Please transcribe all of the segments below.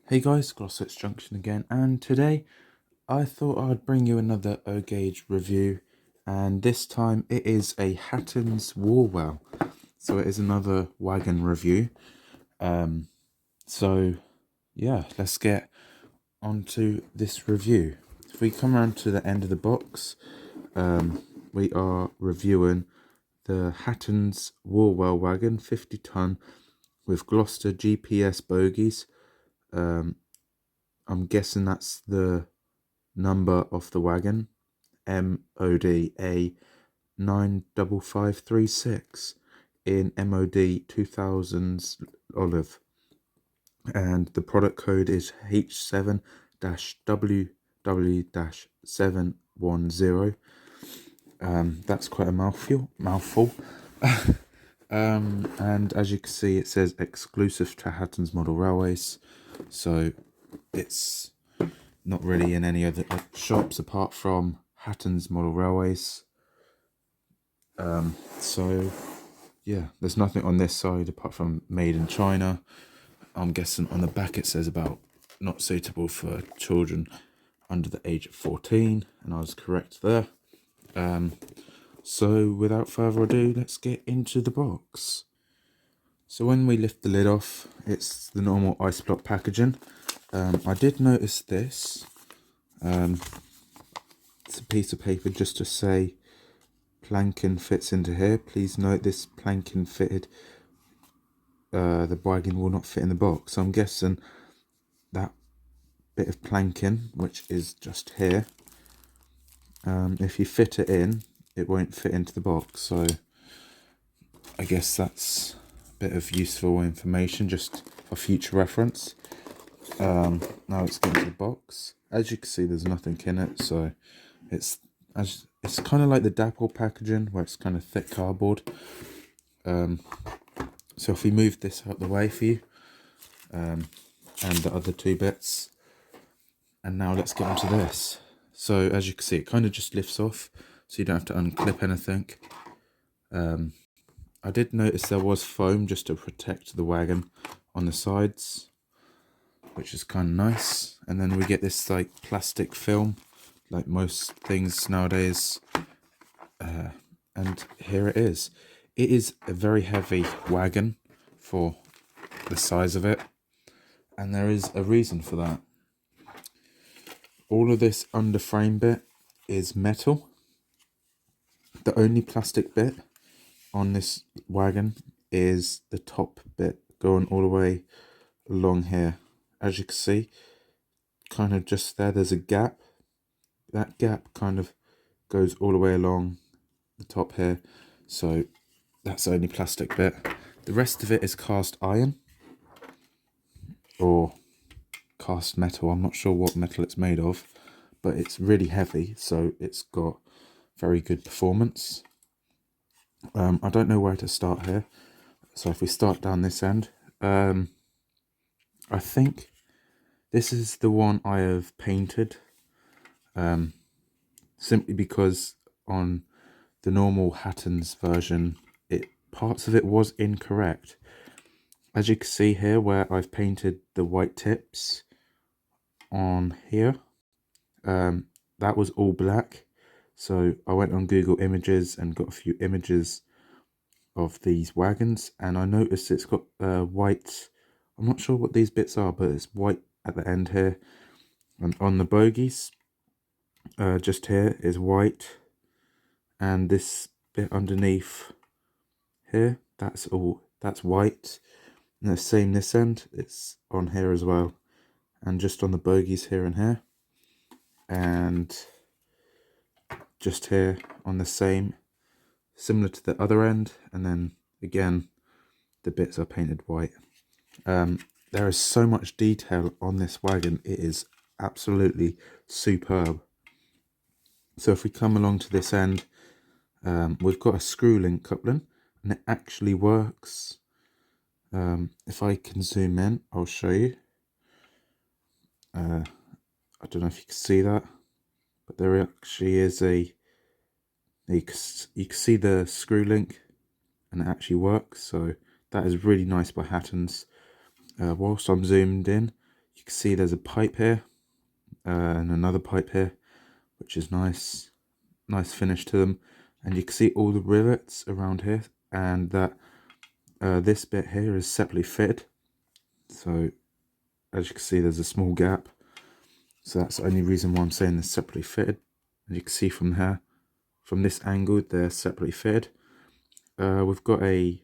Hey guys, Glossitz Junction again, and today I thought I'd bring you another O-Gauge review, and this time it is a Hattons Warwell, so it is another wagon review. So yeah, let's get onto this review. If we come around to the end of the box, we are reviewing the Hattons Warwell wagon, 50 ton with Gloucester GPS bogies. I'm guessing that's the number of the wagon, MOD A95536 in MOD 2000's olive, and the product code is H7-WW-710. That's quite a mouthful. And as you can see, it says exclusive to Hattons Model Railways, so it's not really in any other shops apart from Hattons Model Railways. So yeah, there's nothing on this side apart from made in China. I'm guessing on the back it says about not suitable for children under the age of 14, and I was correct there. So without further ado, let's get into the box. So when we lift the lid off, it's the normal ice block packaging. I did notice this. It's a piece of paper just to say planking fits into here. Please note this planking fitted. The wagon will not fit in the box. So I'm guessing that bit of planking, which is just here, if you fit it in, it won't fit into the box. So I guess that's a bit of useful information just for future reference. Now let's get into the box. As you can see, there's nothing in it, so it's kind of like the Dapple packaging where it's kind of thick cardboard. So if we move this out the way for you, and the other two bits, and now let's get onto this. So as you can see, it kind of just lifts off, so you don't have to unclip anything. I did notice there was foam just to protect the wagon on the sides, which is kind of nice. And then we get this like plastic film, like most things nowadays. And here it is. It is a very heavy wagon for the size of it, and there is a reason for that. All of this underframe bit is metal. The only plastic bit on this wagon is the top bit going all the way along here. As you can see, kind of just there's a gap. That gap kind of goes all the way along the top here, so that's the only plastic bit. The rest of it is cast iron or cast metal. I'm not sure what metal it's made of, but it's really heavy, so it's got very good performance. I don't know where to start here, so if we start down this end, I think this is the one I have painted, simply because on the normal Hattons version, parts of it was incorrect. As you can see here, where I've painted the white tips on here, that was all black. So I went on Google Images and got a few images of these wagons, and I noticed it's got white. I'm not sure what these bits are, but it's white at the end here, and on the bogies, just here is white, and this bit underneath here, that's white, and the same this end, it's on here as well, and just on the bogies here and here, and just here on the same, similar to the other end, and then again the bits are painted white. There is so much detail on this wagon, it is absolutely superb. So if we come along to this end, we've got a screw link coupling, and it actually works. If I can zoom in, I'll show you. I don't know if you can see that, but there actually is you can see the screw link, and it actually works. So that is really nice by Hattons. Whilst I'm zoomed in, You can see there's a pipe here and another pipe here, which is nice finish to them. And you can see all the rivets around here, and that this bit here is separately fitted. So as you can see, there's a small gap, so that's the only reason why I'm saying they're separately fitted. And you can see from here, from this angle, they're separately fitted. We've got a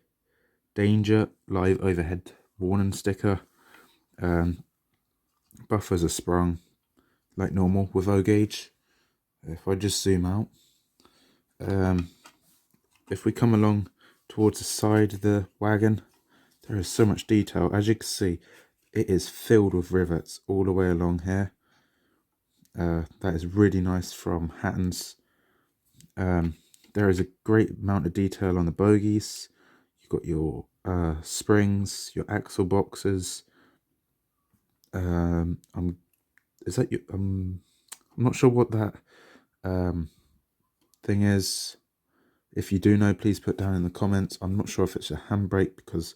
danger live overhead warning sticker. Buffers are sprung like normal with O gauge. If I just zoom out, if we come along towards the side of the wagon, there is so much detail. As you can see, it is filled with rivets all the way along here. That is really nice from Hattons. There is a great amount of detail on the bogies. You've got your springs, your axle boxes. I'm not sure what that thing is. If you do know, please put down in the comments. I'm not sure if it's a handbrake because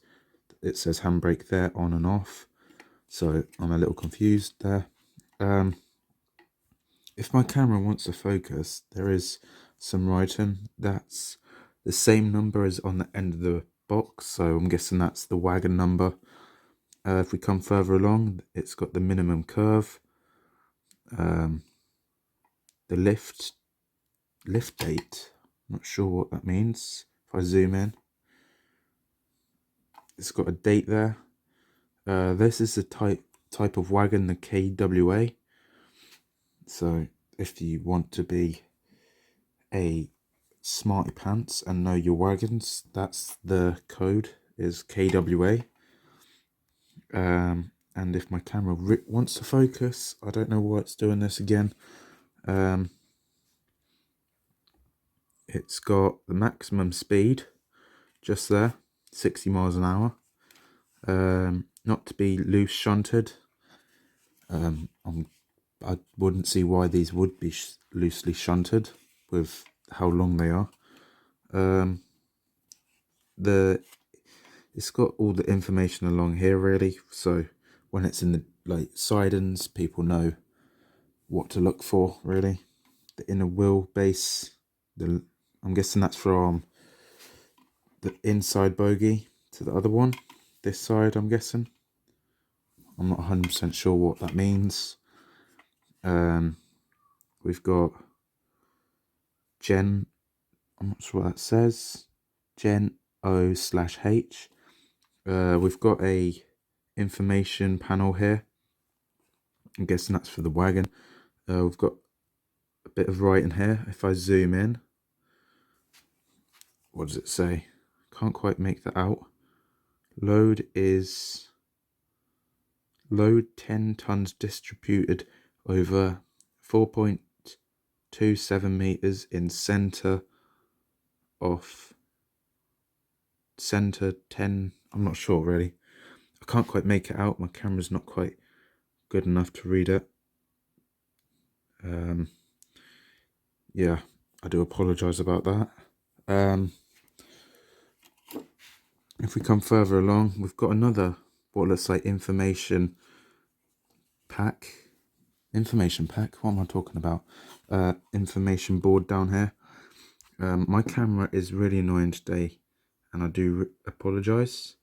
it says handbrake there on and off, so I'm a little confused there. If my camera wants to focus, there is some writing that's the same number as on the end of the box, so I'm guessing that's the wagon number. If we come further along, it's got the minimum curve, the lift date. Not sure what that means. If I zoom in, it's got a date there. This is the type of wagon, the KWA. So if you want to be a smarty pants and know your wagons, that's the code, is KWA. And if my camera wants to focus, I don't know why it's doing this again. It's got the maximum speed just there, 60 miles an hour. Not to be loose shunted. I wouldn't see why these would be loosely shunted with how long they are. It's got all the information along here really, so when it's in the sidings, people know what to look for really. The inner wheel base, I'm guessing that's from the inside bogie to the other one, this side I'm guessing. I'm not 100% sure what that means. We've got Gen, I'm not sure what that says, Gen O/H. We've got a information panel here. I'm guessing that's for the wagon. We've got a bit of writing here. If I zoom in, what does it say? Can't quite make that out. Load 10 tons distributed over 4.27 meters in center 10. I'm not sure really. I can't quite make it out. My camera's not quite good enough to read it. Yeah, I do apologize about that. If we come further along, we've got another, what looks like information pack. What am I talking about? Information board down here. My camera is really annoying today, and I do apologize.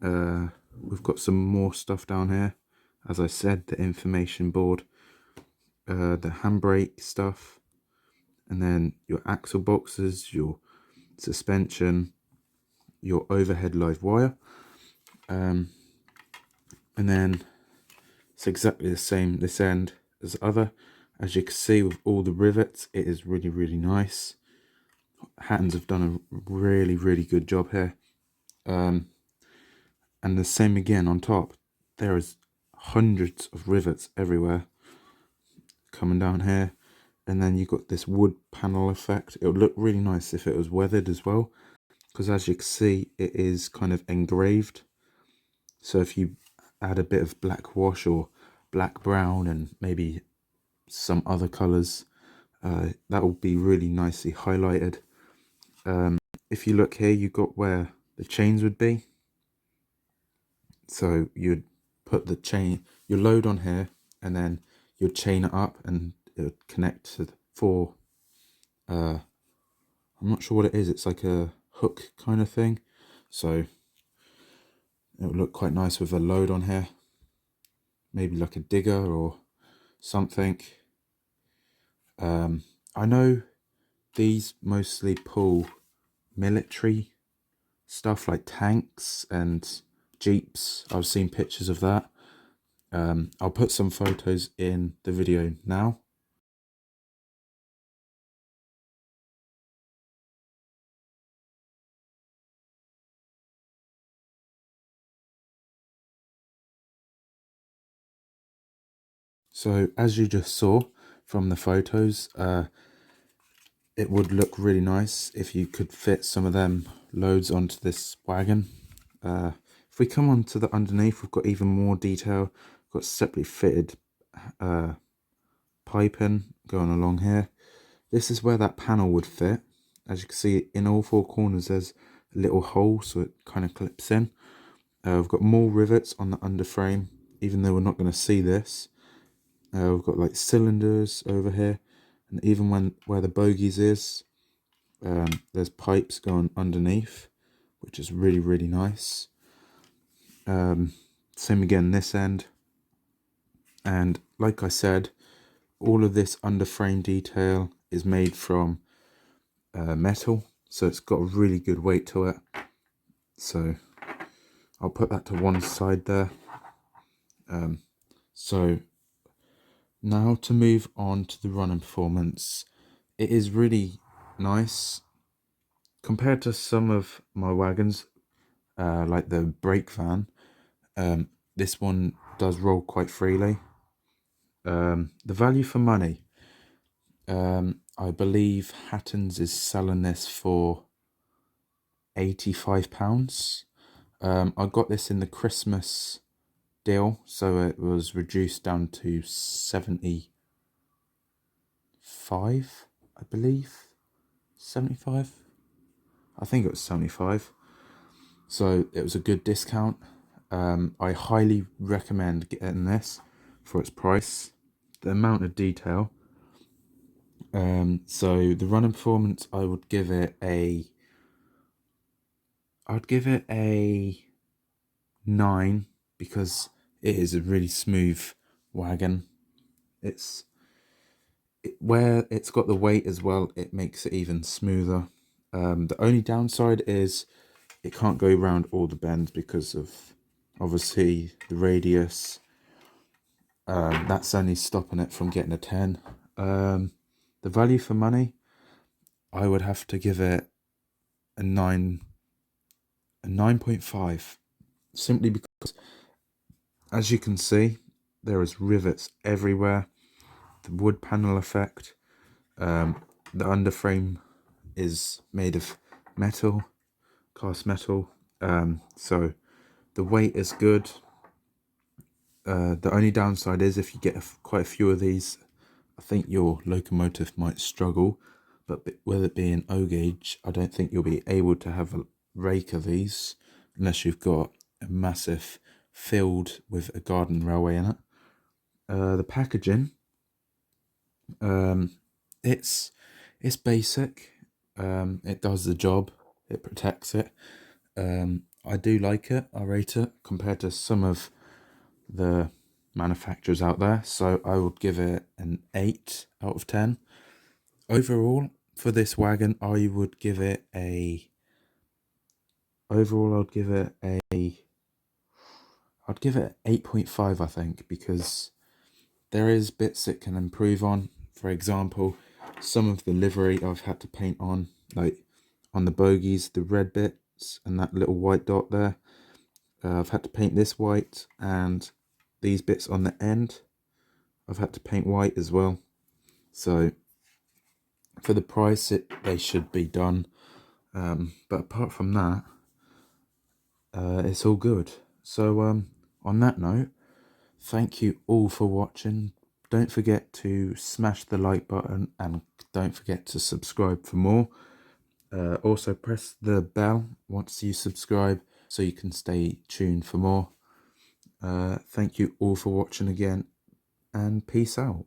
We've got some more stuff down here. As I said, the information board, the handbrake stuff, and then your axle boxes, your suspension, your overhead live wire, and then it's exactly the same this end as the other. As you can see, with all the rivets, it is really, really nice. Hattons have done a really, really good job here. And the same again on top. There is hundreds of rivets everywhere coming down here. And then you've got this wood panel effect. It would look really nice if it was weathered as well, because as you can see, it is kind of engraved. So if you add a bit of black wash or black brown and maybe some other colors, that will be really nicely highlighted. If you look here, you've got where the chains would be. So you'd put the you load on here, and then you'd chain it up, and it would connect to the four. I'm not sure what it is. It's like a hook kind of thing. So it would look quite nice with a load on here. Maybe like a digger or something. I know these mostly pull military stuff like tanks and jeeps. I've seen pictures of that. I'll put some photos in the video now. So as you just saw from the photos, it would look really nice if you could fit some of them loads onto this wagon. If we come on to the underneath, we've got even more detail. We've got separately fitted piping going along here. This is where that panel would fit. As you can see, in all four corners there's a little hole, so it kind of clips in. We've got more rivets on the underframe, even though we're not going to see this. We've got like cylinders over here, and even where the bogies is, there's pipes going underneath, which is really, really nice. Same again this end. And like I said, all of this underframe detail is made from metal, so it's got a really good weight to it. So I'll put that to one side there. So now to move on to the running performance. It is really nice compared to some of my wagons, like the brake van. This one does roll quite freely. The value for money, I believe Hattons is selling this for £85. I got this in the Christmas deal, so it was reduced down to 75, I believe. 75? I think it was 75. So it was a good discount. I highly recommend getting this for its price. The amount of detail. So the running performance, I'd give it a 9, because it is a really smooth wagon. Where it's got the weight as well, it makes it even smoother. The only downside is it can't go around all the bends because of obviously the radius. That's only stopping it from getting a 10. The value for money, I would have to give it a 9.5, simply because, as you can see, there is rivets everywhere. The wood panel effect. The underframe is made of metal, cast metal. So the weight is good. The only downside is if you get quite a few of these, I think your locomotive might struggle. But with it being O gauge, I don't think you'll be able to have a rake of these unless you've got a massive field with a garden railway in it. The packaging, it's basic. It does the job. It protects it. I do like it. I rate it compared to some of the manufacturers out there. So I would give it an 8 out of 10. Overall, for this wagon, I would give it a... Overall, I'd give it 8.5, I think, because there is bits it can improve on. For example, some of the livery I've had to paint on, like on the bogies, the red bits and that little white dot there. I've had to paint this white, and these bits on the end I've had to paint white as well. So for the price, they should be done. But apart from that, it's all good. So on that note, thank you all for watching. Don't forget to smash the like button, and don't forget to subscribe for more. Also press the bell once you subscribe so you can stay tuned for more. Thank you all for watching again, and peace out.